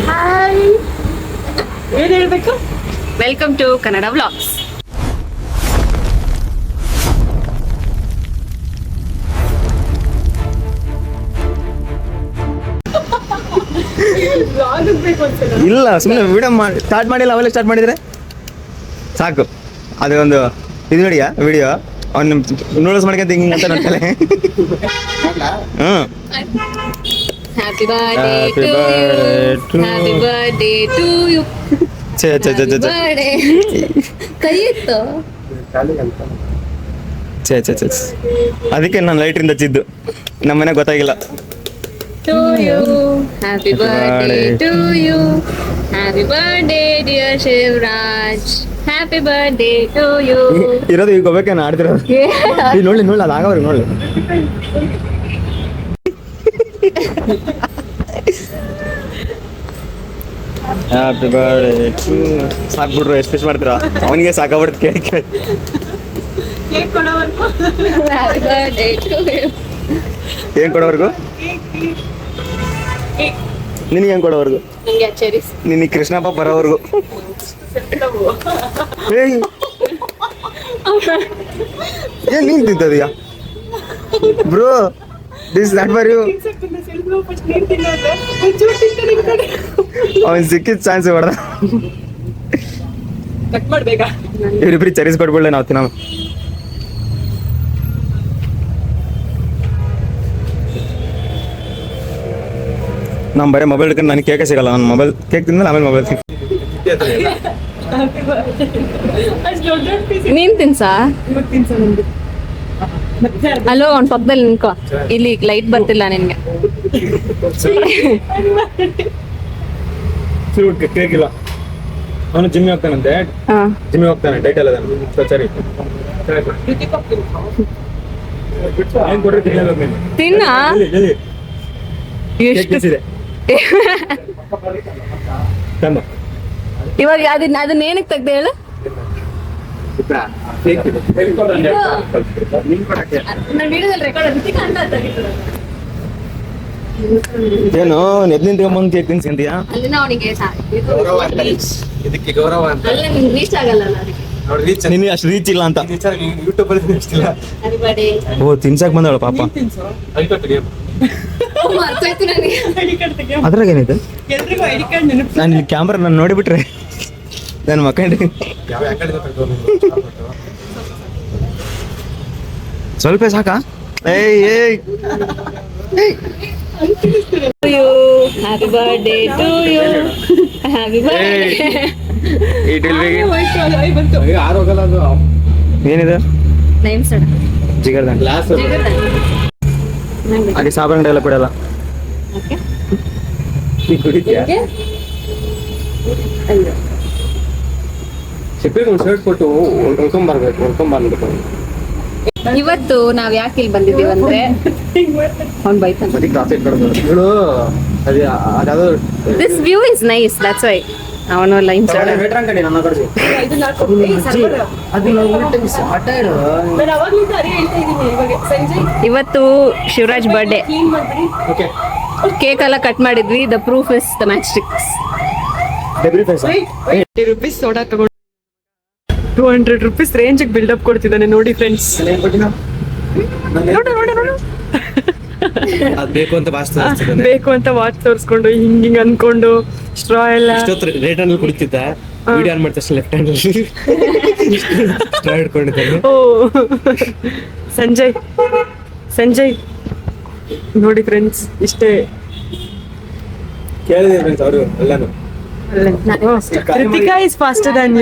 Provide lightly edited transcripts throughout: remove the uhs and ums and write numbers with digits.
Hi, ಏನ್ ಹೇಳ್ಬೇಕು? Welcome to Kannada vlogs. ಇಲ್ಲ, ಸುಮ್ಮನೆ ವಿಡಿಯೋ ಸ್ಟಾರ್ಟ್ ಮಾಡಿಲ್ಲ, ಅವೆಲ್ಲ ಸ್ಟಾರ್ಟ್ ಮಾಡಿದ್ರೆ ಸಾಕು. ಅದೇ ಒಂದು ಇದು ನೋಡಿಯಾ ವಿಡಿಯೋ, ಅವ್ನು ನೂಡಲ್ಸ್ ಮಾಡ್ಕೊಂತ ಹಿಂಗೆ ಅಂತ ನೋಡ್ತಾಳೆ. Happy birthday to you. ಛೇ ಛೇ ಛೇ ಛೇ ಕೈ ಇತ್ತು. ಛೇ ಛೇ ಛೇ, ಅದಕ್ಕೆ ನಾನು ಲೈಟ್ರಿಂದ ಹಚ್ಚಿದ್ದು, ನಮ್ಮನೆ ಗೊತ್ತಾಗಿಲ್ಲ. To you, happy birthday to you, happy birthday dear Shivraj, happy birthday to you. ಇರೋದು ಈಗ ಹೋಗ್ಬೇಕೇನು ಆಡ್ತಿರೋದು? ನೋಡ್ಲಿ ಅದು ಆಗವ್ರಿಗೆ ನೋಡ್ಲಿ. Happy birthday to. ಸಾಕ್ಬಿಟ್ರು, ಎಷ್ಟು ಖುಷಿ ಮಾಡ್ತೀರಾ? ಅವನಿಗೆ ಸಾಕಾಗ್ಬಿಡ್ತು ಕೇಳಿ ಕೇಳಿ. Happy birthday to you. ಏನ್ ಕೊಡೋವರೆಗೂ? ನಿನಗೆ ಹೆಂಗ್ ಕೊಡೋವರೆಗೂ? ನಿಂಗೆ ಚೆರೀಸ್. ನಿನಗೆ ಕೃಷ್ಣಪ್ಪ ಬರೋವರೆಗೂ. ಏನ್ ನೀನ್ ತಿಂತದೀಯಾ bro? This not for you. ಅವನ್ ಸಿಕ್ಕಿದ ಚಾನ್ಸ್ ಹೊಡೆದ. ಕಟ್ ಮಾಡ್ಬೇಕಾ? ಇವ್ರಿಬ್ರಿ ಚರೀಸ್ ಕೊಟ್ಬಿಡ್ಲೆ ನಾವು ತಿನ್ನೋ. ನಮ್ಮ ಬರೀ ಮೊಬೈಲ್ ಹಿಡ್ಕೊಂಡು ನನಗೆ ಕೇಕೆ ಸಿಗಲ್ಲ. ನನ್ನ ಮೊಬೈಲ್ ಕೇಕ್ ತಿಂದ್ರೆ ಆಮೇಲೆ ಮೊಬೈಲ್ ಸಿಗ್. ನೀನ್ ತಿನ್ಸಾ? ಅಲ್ಲೋ ಅವ್ನ ಪಕ್ಕದಲ್ಲಿ ನಿನ್ಕೋ, ಇಲ್ಲಿ ಲೈಟ್ ಬರ್ತಿಲ್ಲ ನಿನ್ಗೆ. ಕೇಕ್ ಇಲ್ಲ. ಅವನು ಜಿಮ್ಮಿ ಹೋಗ್ತಾನಂತೆ, ಜಿಮ್ಮಿ ಹೋಗ್ತಾನೆ, ಡೈಟ್ ಎಲ್ಲ ಸರಿ. ತಿನ್ನ ಎಷ್ಟು ಇವಾಗ ಅದನ್ನ ಏನಕ್ಕೆ ತೆಗ್ದೆ ಹೇಳು? ಏನು ಎದ್ ನಿಂತ್ಕೊಂಡ್ಬಂದು ಕೇಕ್ ತಿನ್ಸ್ಕೊಂತೀಯಾ? ಇದಕ್ಕೆ ಗೌರವ ಅಂತ. ನಿನಗೆ ಅಷ್ಟು ರೀಚ್ ಇಲ್ಲ ಅಂತ. ಯೂಟ್ಯೂಬ್ ಅಲ್ಲಿ ಇಷ್ಟಿಲ್ಲ. ಓ, ತಿನ್ಸಕ್ ಬಂದವಳು ಪಾಪ. ಅದ್ರಾಗ ಏನಿದೆ? ನಾನು ಇಲ್ಲಿ ಕ್ಯಾಮ್ರಾ ನಾನು ನೋಡಿಬಿಟ್ರೆ ನನ್ನ ಮಕ್ಕಂಡು ಸ್ವಲ್ಪ ಸಾಕಾ? Happy birthday to you, happy birthday. ಏನಿದೆ? ನೈಮ್ ಸಡ ಜಿಗರ್ದಂಡ ಅಲ್ಲಿ ಸಾಬಂಗಡೆ ಎಲ್ಲ ಕೊಡಲ್ಲ. ಶರ್ಟ್ ಕೊಟ್ಟು ಉಳ್ಕೊಂಬರ್ಬೇಕು. ಇವತ್ತು ನಾವ್ ಯಾಕೆ ಇಲ್ಲಿ ಬಂದಿದ್ದೀವಿ ಅಂದ್ರೆ ಅವ್ನ್ ಬೈತಾನೆ. This view is nice, that's why ಅವನು ಲೈಮ್ ಸಡ. ಇವತ್ತು ಶಿವರಾಜ್ ಬರ್ಡೇ. ಕೇಕ್ ಎಲ್ಲ ಕಟ್ ಮಾಡಿದ್ವಿ. The proof is the matchsticks. ₹80 soda ತಗೊಂಡು ₹200 ರೇಂಜ್ ಬಿಲ್ಡಪ್ ಕೊಡ್ತಿದ್ದಾನೆ ನೋಡಿ ಫ್ರೆಂಡ್ಸ್. ಬೇಕು ಅಂತ ಬೇಕು ಅಂತ ವಾಚ್ ತೋರಿಸ್ಕೊಂಡು ಹಿಂಗಿಂಗ್ ಅನ್ಕೊಂಡು ಸ್ಟ್ರಾ ಎಲ್ಲ ರೇಟ್ ಅಲ್ಲಿ ಕುಡಿತಿದ್ದ. ವಿಡಿಯೋ ಆನ್ ಮಾಡ್ತಾ ಲೆಫ್ಟ್ ಹ್ಯಾಂಡ್ ಸ್ಟ್ರಾ ಹಿಡ್ಕೊಂಡಿದ್ದಾನೆ. ಓ ಸಂಜಯ್ ನೋಡಿ ಫ್ರೆಂಡ್ಸ್, ಇಷ್ಟೇ ಕೇಳಿದೆ ಫ್ರೆಂಡ್ಸ್ ಅವರು ಎಲ್ಲಾನು. Ritika is faster than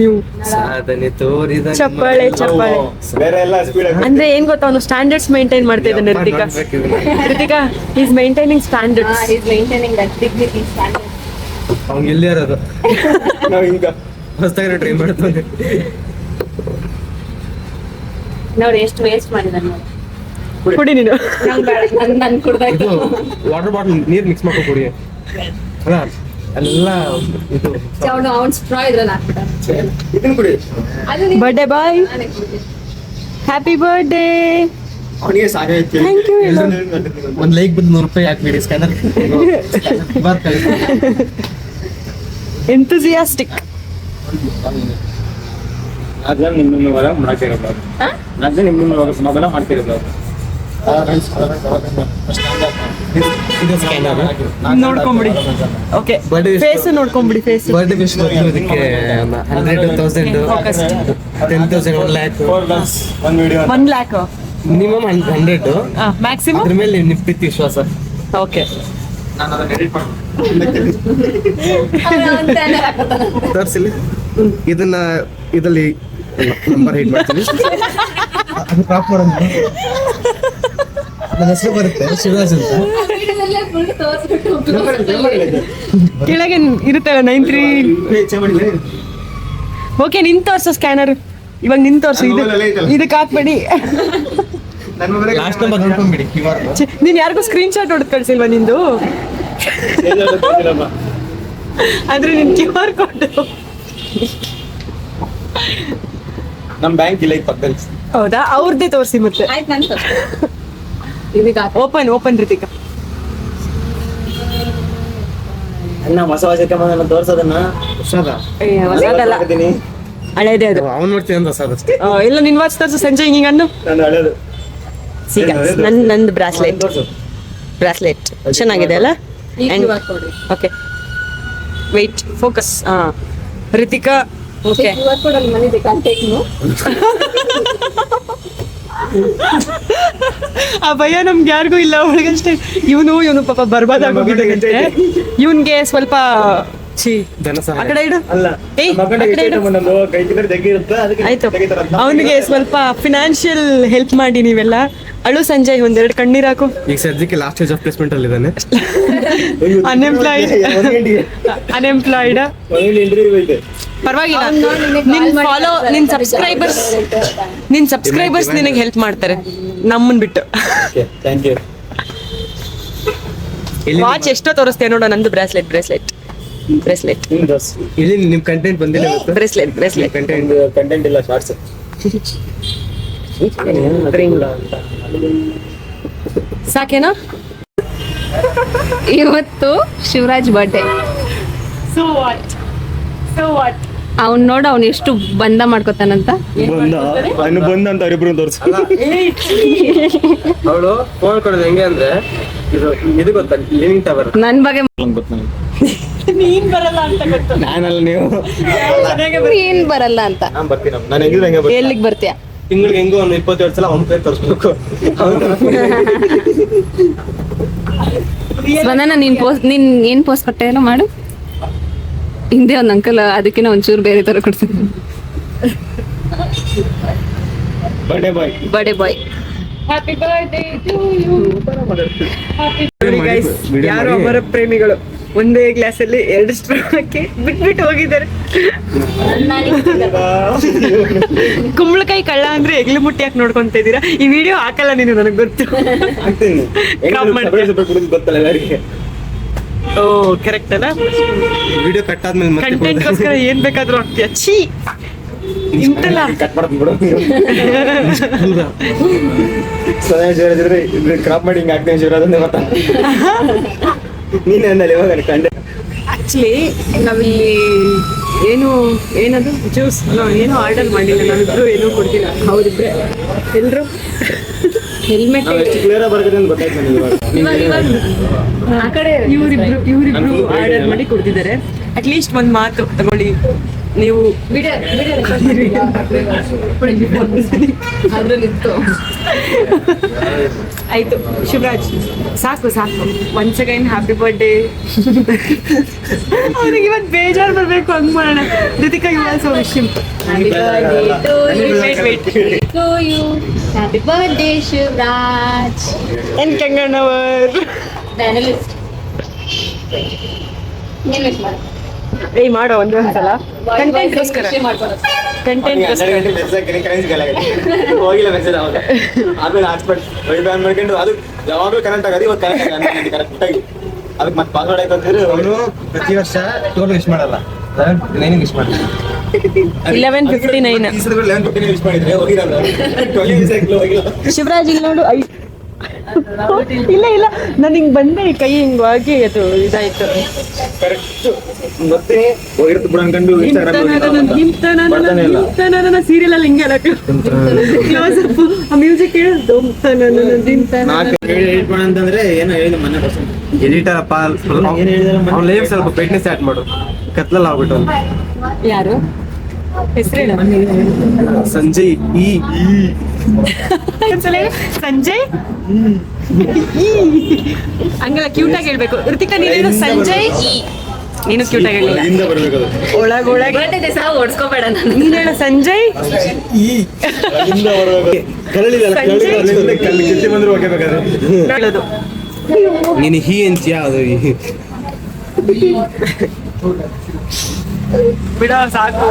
you. ಸಾಧನೆ ತೋರಿದ ಚಪ್ಪಾಳೆ. ಬೇರೆ ಎಲ್ಲ ಸ್ಪೀಡ್ ಅಂದ್ರೆ ಏನ್ ಗೊತ್ತಾ, ಅವನು ಸ್ಟ್ಯಾಂಡರ್ಡ್ಸ್ ಮೇಂಟೈನ್ ಮಾಡ್ತಾ ಇದ್ದಾನೆ. Ritika is maintaining standards. ಅವ್ನಿಗೆ ಎಲ್ಲಿ ಇರೋದು? ನಾವು ಹಿಂಗ ಹೊಸದಾಗಿ ಟ್ರೈ ಮಾಡ್ತಾನೆ. ನೋಡಿ ಎಷ್ಟು ವೇಸ್ಟ್ ಮಾಡಿದಾನೆ. ಕುಡಿ ನೀನು. ನನ್ ಕುಡ್ದಾಯ್ತು. ವಾಟರ್ ಬಾಟಲ್ ನೀರ್ ಮಿಕ್ಸ್ ಮಾಡ್ಕೊ ಕುಡಿ. ಅಲ್ಲ ಎಲ್ಲ ಇದು ಅವ್ನ್ ಸ್ಟ್ರಾ ಇದ್ರಲ್ಲಿ ಹಾಕ್ಬಿಟ್ಟ. ಇದನ್ನ ಕುಡಿ. Birthday boy, happy birthday. ಅವನಿಗೆ ಸಾಕಾಯ್ತು. Thank you. ಒಂದ್ ಲೈಕ್ ಬಂದು 100 ರೂಪಾಯಿ ಹಾಕ್ಬಿಡಿ ಸ್ಕ್ಯಾನರ್ ಎಂಥೂಸಿಯಾಸ್ಟಿಕ್. ಅದ್ರ ನಿಮ್ಮ ಮಾಡ್ತಿರೋದು ಅದೇ ನಿಮ್ಮ ಮೊಬೈಲ ಮಾಡ್ತಿರೋದು. ಇದು ಸ್ಕ್ಯಾನರ್ ನೋಡ್ಕೊಂಬಿಡಿ. ಓಕೆ, ಫೇಸ್ ನೋಡ್ಕೊಂಬಿಡಿ. ಫೇಸ್ ಬರ್ಡೇ ವಿಶ್ ಇದಕ್ಕೆ 100,000 10,000 1 lakh ಒಂದು ವಿಡಿಯೋ 1 lakh ಮಿನಿಮಮ್ 100 ಮ್ಯಾಕ್ಸಿಮಮ್. ಅದ್ರ ಮೇಲೆ ನಿಮ್ಮ ಪ್ರೀತಿ ವಿಶ್ವಾಸ. ಓಕೆ, ನಾನು ಅದನ್ನ ಎಡಿಟ್ ಮಾಡಿ ತೋರಿಸಲಿ. ಇದನ್ನ ಇದರಲ್ಲಿ ನಂಬರ್ ಹೈಡ್ ಮಾಡ್ತೀನಿ. ಅದು ಕ್ರಾಪ್ ಮಾಡೋದು. ನನ್ನ ಹೆಸರು ಬರುತ್ತೆ ಶಿವರಾಜ್ ಅಂತ. ಕೆಳಗೆ ಇರುತ್ತಲ್ಲ 93. ಓಕೆ, ನಿನ್ ತೋರ್ಸು ಸ್ಕ್ಯಾನರ್. ಇವಾಗ ನಿನ್ ತೋರ್ಸು. ಇದಕ್ಕೆ ಹಾಕ್ಬೇಡಿ. ಲಾಸ್ಟ್ ನಂಬರ್ ನೋಡ್ಕೊಂಡ್ಬಿಡಿ. QR ನೀನ್ ಯಾರಿಗೂ ಸ್ಕ್ರೀನ್ ಶಾಟ್ ಹೊಡೆದು ಕಳ್ಸಿಲ್ವಾ ನಿಂದು? ಆದ್ರೆ ನಿನ್ QR ಕೋಡ್. ನಮ್ಮ ಬ್ಯಾಂಕ್ ಇಲ್ಲ ಈಗ ಪಕ್ಕದಲ್ಲಿ. ಹೌದಾ? ಅವ್ರದ್ದೇ ತೋರಿಸಿ ಮತ್ತೆ. ಓಪನ್ ರಿತಿಕಾ. ನಮ್ಮ ಹೊಸ ವರ್ಷಕ್ಕೆ ಮೊದಲು ತೋರ್ಸೋದನ್ನ ಹೊಸದ ಹೊಸದಲ್ಲ, ಹಳೇದೇ ಅದು. ಅವ್ನು ನೋಡ್ತೀನಿ ಅಂತ ಹೊಸದ ಅಷ್ಟೇ. ಇಲ್ಲ, ನಿನ್ ವಾಚ್ ತೋರ್ಸು ಸಂಜಯ್. ಹಿಂಗ ಅನ್ನು ನಾನು ಹಳೇದು ಸೀಗ ನಂದು ಬ್ರಾಸ್ಲೆಟ್ ಚೆನ್ನಾಗಿದೆ ಅಲ್ಲ? Okay, wait, focus. Ritika. Okay, ಆ ಭಯ ನಮ್ಗೆ ಯಾರಿಗೂ ಇಲ್ಲ, ಅವಳಿಗಷ್ಟೇ. ಇವನು ಪಾಪ ಬರ್ಬಾದಾಗೋಗಿದ್ದಾಗಂತೆ. ಇವನ್ಗೆ ಸ್ವಲ್ಪ ಧನ ಆ ಸಹಾಯ ಕಡೆ ಇಡು. ಅಲ್ಲ ಏಯ್, ಆ ಕಡೆ ಇಡು. ಕೈ ತಿಂದ್ರೆ ಜಗ್ಗಿ ಇರುತ್ತೆ ಅದಕ್ಕೆ ಆಯ್ತು, ತೆಗಿತಾರಂತ. ಅವನಿಗೆ ಸ್ವಲ್ಪ ಫಿನಾನ್ಷಿಯಲ್ ಹೆಲ್ಪ್ ಮಾಡಿ ನೀವೆಲ್ಲ. ಅಳು ಸಂಜಯ್, ಒಂದೆರಡು ಕಣ್ಣೀರ್ ಹಾಕು. ಈಗ ಸದ್ಯಕ್ಕೆ ಲಾಸ್ಟ್ ಸ್ಟೇಜ್ ಆಫ್ ಪ್ಲೇಸ್ಮೆಂಟ್ ಅಲ್ಲಿ ಇದ್ದಾನೆ. ಅನ್ಎಂಪ್ಲಾಯ್ಡ್. ಇಂಟರ್ವ್ಯೂ ಐತೆ. ಪರವಾಗಿಲ್ಲ, ನಿನ್ ಸಬ್ಸ್ಕ್ರೈಬರ್ಸ್ ನಿನಗೆ ಹೆಲ್ಪ್ ಮಾಡ್ತಾರೆ, ನಮ್ಮನ್ ಬಿಟ್ಟು. Thank you. ವಾಚ್ ಎಷ್ಟೋ ತೋರಿಸ್ತೇನೆ ನೋಡೋ. ನಂದು ಬ್ರೇಸ್ಲೆಟ್ ಇಲ್ಲಿ ನಿಮ್ ಕಂಟೆಂಟ್ ಬಂದಿಲ್ಲ ಇವತ್ತು. ಬ್ರೇಸ್ಲೆಟ್ ಕಂಟೆಂಟ್ ಇಲ್ಲ, ಶಾರ್ಟ್ಸ್. ಸಾಕೇನಾ? ಇವತ್ತು ಶಿವರಾಜ್ ಬರ್ಡೇ. ಸೊ ವಾಟ್ ಅವ್ನ್ ನೋಡ, ಅವ್ನು ಎಷ್ಟು ಬಂದ ಮಾಡ್ಕೊತಾನಂತ. ಬಂದ ಅಂತ ಅವರಿಬ್ರು ತೋರಿಸ. ಅವಳು ಫೋನ್ ಕೊಡೋದು ಹೆಂಗೆ ಅಂದ್ರೆ ಇದು ಗೊತ್ತಾ, ಲಿವಿಂಗ್ ಟವರ್. ನನ್ ಬಗ್ಗೆ ನೀನ್ ಬರಲ್ಲ ಅಂತ ಗೊತ್ತು. ನಾನಲ್ಲ, ನೀವು ಏನ್ ಬರಲ್ಲ ಅಂತ. ನಾನು ಬರ್ತೀನಿ. ನಾನು ಹೆಂಗಿದ್ರೆ ಹಂಗೆ ಬರ್ತೀನಿ. ಎಲ್ಲಿಗ್ ಬರ್ತೀಯ? ತಿಂಗಳಿಗೆ ಹೆಂಗೋ ಒಂದು 27 ಸಲ ಅವ್ನ ಪೇರ್ ತೋರಿಸ್ಬೇಕು. ಸ್ಪಂದನ, ನೀನ್ ಏನ್ ಪೋಸ್ಟ್ ಕೊಟ್ಟೆ ಏನೋ ಮಾಡು. ಹಿಂದೆ ಒಂದ್ ಅಂಕಲ್ ಅದಕ್ಕಿಂತ ಒಂಚೂರು ಬೇರೆ ತರ ಕೊಡ್ತೀನಿ. Birthday boy. Happy birthday to you. ಯಾರು ಅಮರ ಪ್ರೇಮಿಗಳು ಒಂದೇ ಗ್ಲಾಸ್ ಅಲ್ಲಿ 2 ಸ್ಟ್ರಾ ಹಾಕಿ ಬಿಟ್ಬಿಟ್ಟು ಹೋಗಿದ್ದಾರೆ. ಕುಂಬಳಕಾಯಿ ಕಳ್ಳ ಅಂದ್ರೆ ಎಗ್ಲು ಮುಟ್ಟಿ ಹಾಕಿ ನೋಡ್ಕೊಂತ ಇದ್ದೀರಾ. ಈ ವಿಡಿಯೋ ಹಾಕಲ್ಲ ನೀನು, ನನಗೆ ಗೊತ್ತು. ಗೊತ್ತಲ್ಲ ಎಲ್ಲರಿಗೆ. ಓ, ಕರೆಕ್ಟ್ ಅಲ್ಲ? ವಿಡಿಯೋ ಕಟ್ ಆದ್ಮೇಲೆ ಕಂಟೆಂಟ್ಗೋಸ್ಕರ ಏನ್ ಬೇಕಾದ್ರೂ ಆಗ್ತೀಯ. ಛೀ, ಇಂತಲ್ಲ. ಕಟ್ ಮಾಡ್ತೀನಿ ಬಿಡು. ಶಿವರಾಜ್ ಕ್ರಾಪ್ ಮಾಡಿ ಹಿಂಗೆ ಆಗ್ತೀನಿ. ಶಿವರಾಜ್ ಅಂದ್ರೆ ಗೊತ್ತಾ? ನೀನೇ ಅಂದಲ್ಲ ಇವಾಗ ಕಂಡೆ. ಆಕ್ಚುಲಿ ನಾವಿಲ್ಲಿ ಏನದು ಜ್ಯೂಸ್ ಏನೋ ಆರ್ಡರ್ ಮಾಡಿಲ್ಲ. ನಾವಿಬ್ರು ಏನೋ ಕೊಡ್ತಿಲ್ಲ. ಹೌದಿಬ್ರೆ ಎಲ್ರು ಹೆಲ್ಮೆಟ್. ಎಷ್ಟು ಕ್ಲಿಯರ್ ಬರ್ತೀನಿ ಅಂತ ಗೊತ್ತಾಯ್ತು ನನಗೆ ಇವಾಗ. ಆ ಕಡೆ ಇವರಿಬ್ರು ಆರ್ಡರ್ ಮಾಡಿ ಕೊಡ್ತಿದ್ದಾರೆ. ಅಟ್ಲೀಸ್ಟ್ ಒಂದ್ ಮಾತು ತಗೊಳ್ಳಿ ನೀವು. ಅದ್ರಲ್ಲಿತ್ತು. ಆಯ್ತು ಶಿವರಾಜ್, ಸಾಕು ಒನ್ಸ್ ಅಗೈನ್ ಹ್ಯಾಪಿ ಬರ್ಡೇ. ಅವ್ರಿಗೆ ಇವತ್ತು ಬೇಜಾರು ಬರ್ಬೇಕು, ಹಂಗ್ ಮಾಡೋಣ. Ritika, you also wish him. Happy birthday Shivraj. And Kanganavar. ಏಯ್ ಮಾಡೋ ಒಂದೊಂದ್ಸಲ ಕಂಟೆಂಟ್ಗೋಸ್ಕರ. ಹೋಗಿಲ್ಲ ಮೆಸೇಜ್ ಅವಾಗ. ಆಮೇಲೆ ಹಾಟ್ಸ್ಪಾಟ್ ಬ್ಯಾನ್ ಮಾಡ್ಕೊಂಡು ಅದು ಯಾವಾಗಲೂ ಕನೆಕ್ಟ್ ಆಗೋದು. ಇವತ್ತು ಕನೆಕ್ಟ್ ಆಗಿ ಕರೆಕ್ಟ್ ಆಗಿ ಅದಕ್ಕೆ ಮತ್ತೆ ಪಾಸ್ವರ್ಡ್ ಆಯ್ತು ಅಂತಿದ್ರೆ ಅವನು ಪ್ರತಿ ವರ್ಷ ಟೋಲ್ ವಿಶ್ ಮಾಡಲ್ಲ. 11:59 ವಿಶ್ ಮಾಡ್ತೀನಿ. 11:59. ಈ ಸಲ 11:59 ವಿಶ್ ಮಾಡಿದ್ರೆ ಹೋಗಿರಲ್ಲ 12 ದಿವಸ ಆಗಿಲ್ಲ ಹೋಗಿಲ್ಲ. ಶಿವರಾಜ್ ಇಲ್ಲಿ ನೋಡು ಇಲ್ಲ ಇಲ್ಲ ನಾನು ಹಿಂಗ್ ಬಂದೆ ಕೈ ಹಿಂಗಾಗಿ ಅದು ಇದಾಯ್ತು. ಮತ್ತೆ ಹೋಗಿರುತ್ತೆ ಬಿಡು ಅನ್ಕೊಂಡು ಸೀರಿಯಲ್ ಅಲ್ಲಿ ಹಿಂಗೆ ಕ್ಲೋಸ್ ಅಪ್ ಆ ಮ್ಯೂಸಿಕ್ ಕೇಳಿದ್ದು ಅಂತಂದ್ರೆ ಏನೋ ಹೇಳಿದ ಮೊನ್ನೆ ಎಡಿಟರ್ ಅಪ್ಪ ಅವ್ನ ಲೈಫ್ ಸ್ವಲ್ಪ ಬೆಟ್ನೆ ಸ್ಟಾರ್ಟ್ ಮಾಡು, ಕತ್ಲಲ್ಲಿ ಆಗ್ಬಿಟ್ಟು ಅವ್ನು. ಯಾರು ಹೆಸರೇನು? ಸಂಜಯ್ ಸಂಜಯ್ ಹಂಗಲ್ಲ ಕ್ಯೂಟ್ ಆಗಿ ಹೇಳ್ಬೇಕು. ಋತಿಕಾ ನೀನು ಸಂಜಯ್ ನೀನು ಕ್ಯೂಟ್ ಆಗಿ ಹೇಳಿಲ್ಲ. ಹಿಂದೆ ಬರ್ಬೇಕದು ಒಳಗೊಳಗೆ ಬರ್ಡೇ ಸಹ ಓಡಿಸ್ಕೋಬೇಡ ನೀನ್ ಹೇಳ ಸಂಜಯ್ ಕಿತ್ತಿ ಬಂದ್ರು ಓಕೆ ಬೇಕಾದ್ರೆ ಹೇಳೋದು. ನೀನು ಹೀ ಅಂತೀಯ ಅದು ಬಿಡ ಸಾಕು.